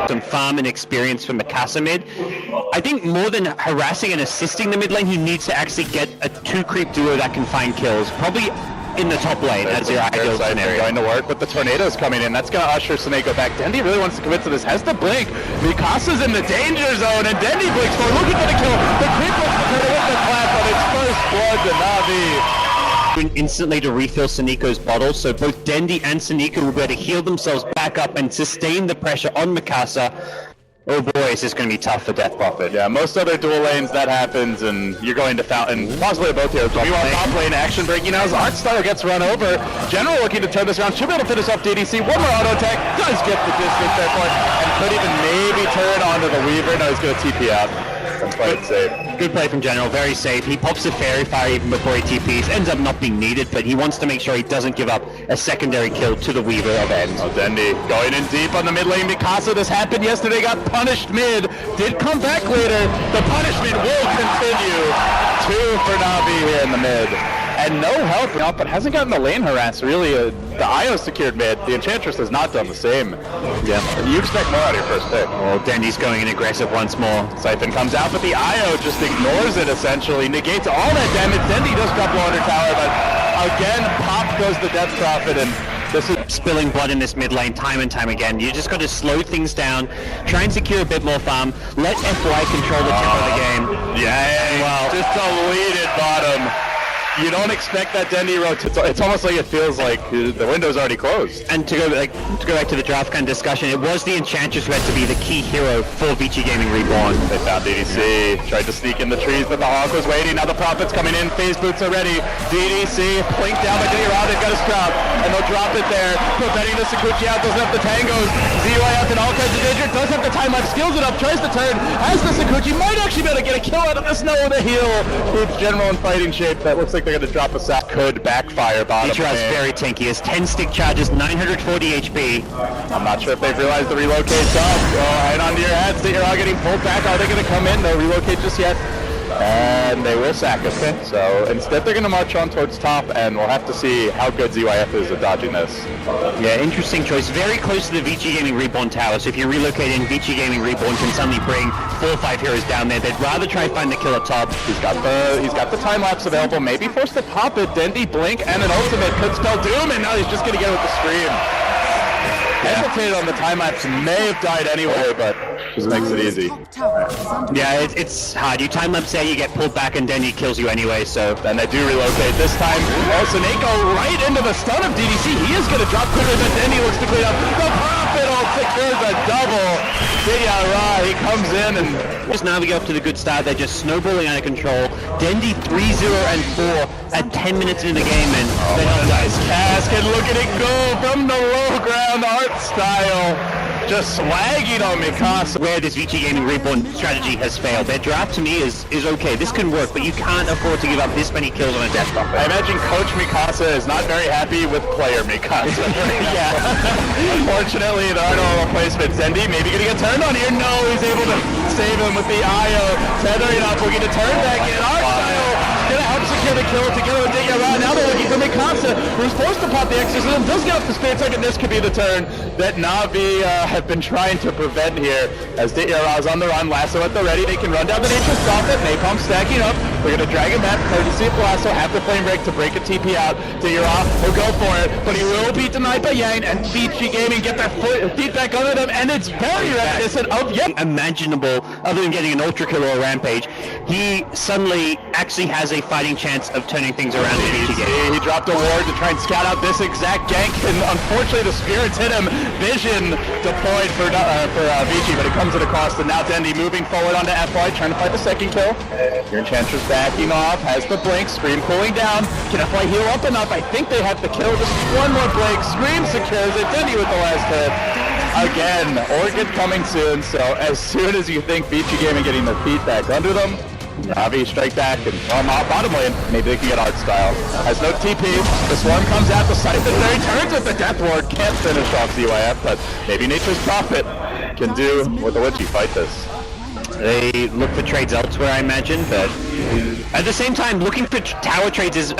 Some farm and experience from Mikasa mid. I think more than harassing and assisting the mid lane, he needs to actually get a 2-creep duo that can find kills. Probably in the top lane as your ideal scenario. Going to work, but the tornadoes coming in. That's going to usher Seneko back. Dendi really wants to commit to this. Has the blink. Mikasa's in the danger zone, and Dendi blinks for looking for the kill. The creep looks to turn it with the clap, but it's first blood to Navi. Instantly to refill Seneco's bottle, so both Dendi and Seneko will be able to heal themselves back up and sustain the pressure on Mikasa. Oh boy, is this going to be tough for Death Prophet. Yeah, most other dual lanes that happens, and you're going to Fountain, possibly both here. We want top lane action breaking now as Artstyle gets run over. General looking to turn this around, should be able to finish off DDC. One more auto attack, does get the distance there for it, and could even maybe turn onto the Weaver. No, he's going to TP out. That's quite safe. Good play from General, very safe. He pops the Fairy Fire even before he TPs, ends up not being needed, but he wants to make sure he doesn't give up a secondary kill to the Weaver of End. Oh, Dendi going in deep on the mid lane. Mikasa, this happened yesterday, got punished mid, did come back later. The punishment will continue. 2 for Navi here in the mid. And no help, but hasn't gotten the lane harass really. The IO secured mid. The Enchantress has not done the same. Yeah, you expect more out of your first pick. Well, Dendi's going in aggressive once more. Siphon comes out, but the IO just ignores it essentially. Negates all that damage. Dendi does drop low under tower, but again, pop goes the Death Prophet, and this is spilling blood in this mid lane time and time again. You just got to slow things down, try and secure a bit more farm, let FY control the tempo of the game. Yeah, well, just deleted bottom. You don't expect that Dendi rotate. It's almost like it feels like the window's already closed. And to go back to the draft kind of discussion, it was the Enchantress who had to be the key hero for Vici Gaming Reborn. They found DDC, tried to sneak in the trees, but the Hawk was waiting. Now the Prophet's coming in, phase boots are ready. DDC, blink down by getting around it, got a sprout, and they'll drop it there. Preventing the Sakuchi out, doesn't have the tangos. ZY out in all kinds of danger, does have the time left, skills it up, tries to turn, has the Sakuchi, might actually be able to get a kill out of the snow with a heal. Keeps General in fighting shape. That looks like they're going to drop a sack. Could backfire bottom. Vici is very tanky. He has 10 stick charges, 940 HP. I'm not sure if they've realized the relocate's up. Oh, right onto your heads. You're all getting pulled back. Are they going to come in? No relocate just yet. And they will sack us. So instead they're going to march on towards top, and we'll have to see how good ZYF is at dodging this. Yeah, interesting choice. Very close to the Vici Gaming Reborn tower, so if you're relocating, Vici Gaming Reborn can suddenly bring 4 or 5 heroes down there. They'd rather try and find the kill up top. He's got the time lapse available, maybe forced to pop it. Dendi blink and an ultimate could spell doom, and now he's just going to get it with the stream. Hesitated on the time lapse, may have died anyway, but just makes it easy. Yeah, it's hard. You time lapse there, you get pulled back, and then he kills you anyway, so. Then they do relocate. This time, Seneko right into the stun of DDC. He is going to drop quicker, but then he looks to clean up. The Prophet all secures a double. He comes in and just navigate up to the good start. They're just snowballing out of control. Dendi 3-0 and 4 at 10 minutes into the game, and what a nice cast, and look at it go from the low ground. Artstyle just swagging on Mikasa. Where this Vici Gaming Reborn strategy has failed. Their draft to me is okay. This can work, but you can't afford to give up this many kills on a Death Prophet. I imagine Coach Mikasa is not very happy with player Mikasa. Yeah. Unfortunately, there are no replacements. Dendi maybe going to get turned on here. No, he's able to save him with the IO. Tethering up, looking to turn back in. Artstyle going to help secure the kill together with Digga. Now they're looking for Mikasa, who's forced to pop the exorcism. Does get up the Spirit Second. This could be the turn that Navi have been trying to prevent here. As Digga is on the run, Lasso at the ready. They can run down the Nature's Prophet. Napalm stacking up. We're going to drag him back. Courtesy of Lasso, have the flame break to break a TP out. Digga will go for it, but he will be denied by Yang, and Vici Gaming get their feet back under them, and it's very reminiscent of imaginable, other than getting an Ultra Kill or a Rampage. He suddenly actually has a fighting chance of turning things around in Vici Gaming. He dropped a ward to try and scout out this exact gank, and unfortunately the spirits hit him. Vision deployed for Vici, but it comes it across, and now Dendi moving forward onto FY, trying to find the second kill. Your Enchantress backing off, has the blink, Scream cooling down. Can FY heal up enough? I think they have the kill. Just one more blink, Scream secures it, Dendi with the last hit. Again, Orchid coming soon, so as soon as you think Vici Gaming getting their feet back under them, Navi strike back and bottom lane. Maybe they can get Artstyle. Has no TP. The Swarm comes out. The Siphon there. He turns with the Death Ward. Can't finish off ZYF, but maybe Nature's Prophet can do with the Vici fight this. They look for trades elsewhere, I imagine, but at the same time, looking for tower trades is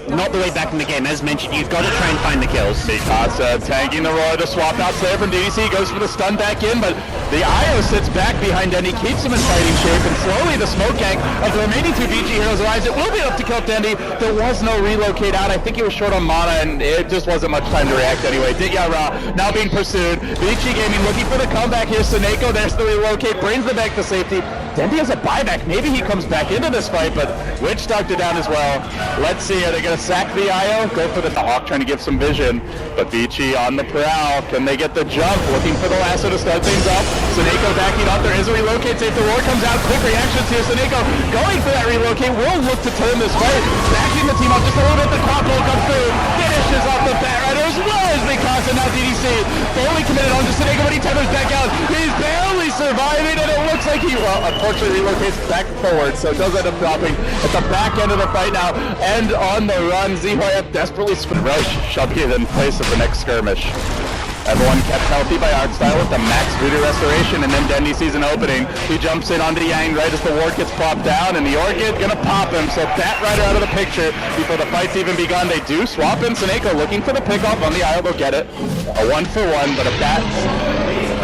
not the way back in the game. As mentioned, you've got to try and find the kills. Mikasa tanking the roar to swap out Slayer from DDC, goes for the stun back in, but the IO sits back behind Dendy, keeps him in fighting shape, and slowly the smoke gank of the remaining two Vici heroes arrives. It will be enough to kill Dendy. There was no relocate out. I think he was short on mana, and it just wasn't much time to react anyway. Ditya Ra now being pursued. Vici Gaming looking for the comeback here. Seneko, there's the relocate, brings them back to safety. Dendy has a buyback. Maybe he comes back into this fight, but Witch knocked it down as well. Let's see, are they going to sack the IO? Go for the Hawk, trying to give some vision. But Vici on the prowl. Can they get the jump? Looking for the lasso to start things up. Seneko backing up. There is a relocate. Safe. The roar comes out. Quick reactions here. Seneko going for that relocate. Will look to turn this fight. Backing the team up just a little bit. The crop will come through. Finishes off the Batrider as well as Mikasa. Now DDC fully committed on to Seneko, but he tethers back out. He's barely surviving, and it looks like he, well, unfortunately relocates back forward, so it does end up dropping at the back end of the fight now. And on the run, Zihoya desperately Roche shoved it in place of the next skirmish. Everyone kept healthy by Artstyle with the max voodoo restoration, and then Dendy sees an opening. He jumps in onto Yang right as the ward gets popped down, and the Orchid gonna pop him, so Batrider out of the picture before the fight's even begun. They do swap in Seneko looking for the pickoff on the IO. They'll get it. A 1-for-1, but a bat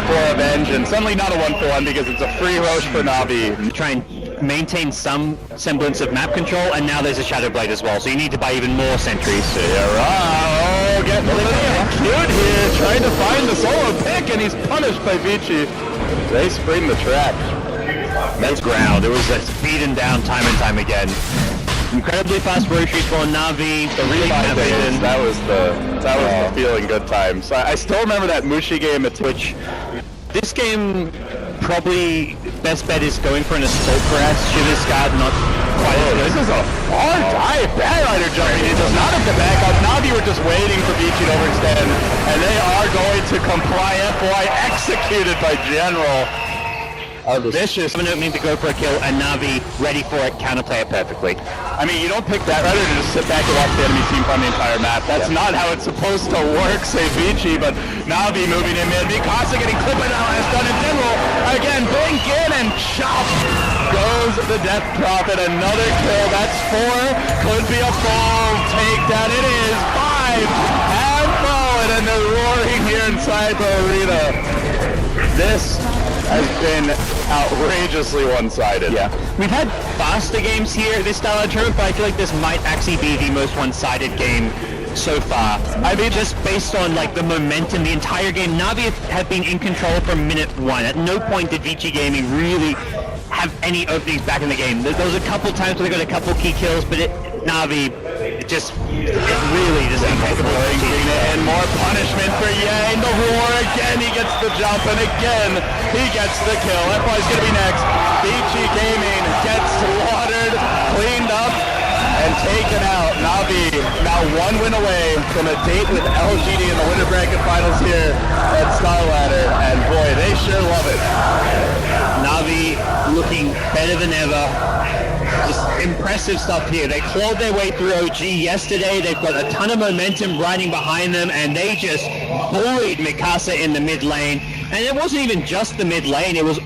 for Avenge, and suddenly not a 1-for-1 because it's a free Roche for Navi. Try and maintain some semblance of map control, and now there's a Shadow Blade as well, so you need to buy even more sentries. Oh, getting a little cute here, trying to find the solo pick, and he's punished by Vici. They spring the trap. That's ground. It was beaten down time and time again. Incredibly fast Roshi for Navi. The really that was the feeling good times. I still remember that Mushi game at Twitch. This game, probably best bet is going for an assault press. Shiver's Guard not quite as good. This is a far dive. Batrider jumping in, does not have to back up. Navi were just waiting for Vici to overextend, and they are going to comply. FY executed by General. Vicious. An opening to go for a kill, and Navi ready for it, counterplay it perfectly. I mean, you don't pick Batrider to just sit back and watch the enemy team on the entire map. That's not how it's supposed to work, say Vici, but Navi moving in mid. Mikasa getting clipped by the last done in general. Again, blink in and chop goes the Death Prophet. Another kill. That's 4. Could be a full takedown. It is 5. And fallen, and they're roaring here inside the arena. This has been outrageously one-sided. Yeah. We've had faster games here this style of tournament, but I feel like this might actually be the most one-sided game so far. I mean, just based on like the momentum, the entire game, Navi have been in control from minute 1. At no point did Vici Gaming really have any openings back in the game. There was a couple times where they got a couple key kills, but Navi, it really just impeccable. And more punishment for Yang. The roar again, he gets the jump, and again, he gets the kill. FY's gonna be next. Vici Gaming gets slaughtered, cleaned up, and taken out. Navi now 1 win away from a date with LGD in the winter bracket finals here at Starladder, and boy, they sure love it. Navi looking better than ever. Just impressive stuff here. They clawed their way through OG yesterday. They've got a ton of momentum riding behind them, and they just bullied Mikasa in the mid lane. And it wasn't even just the mid lane, it was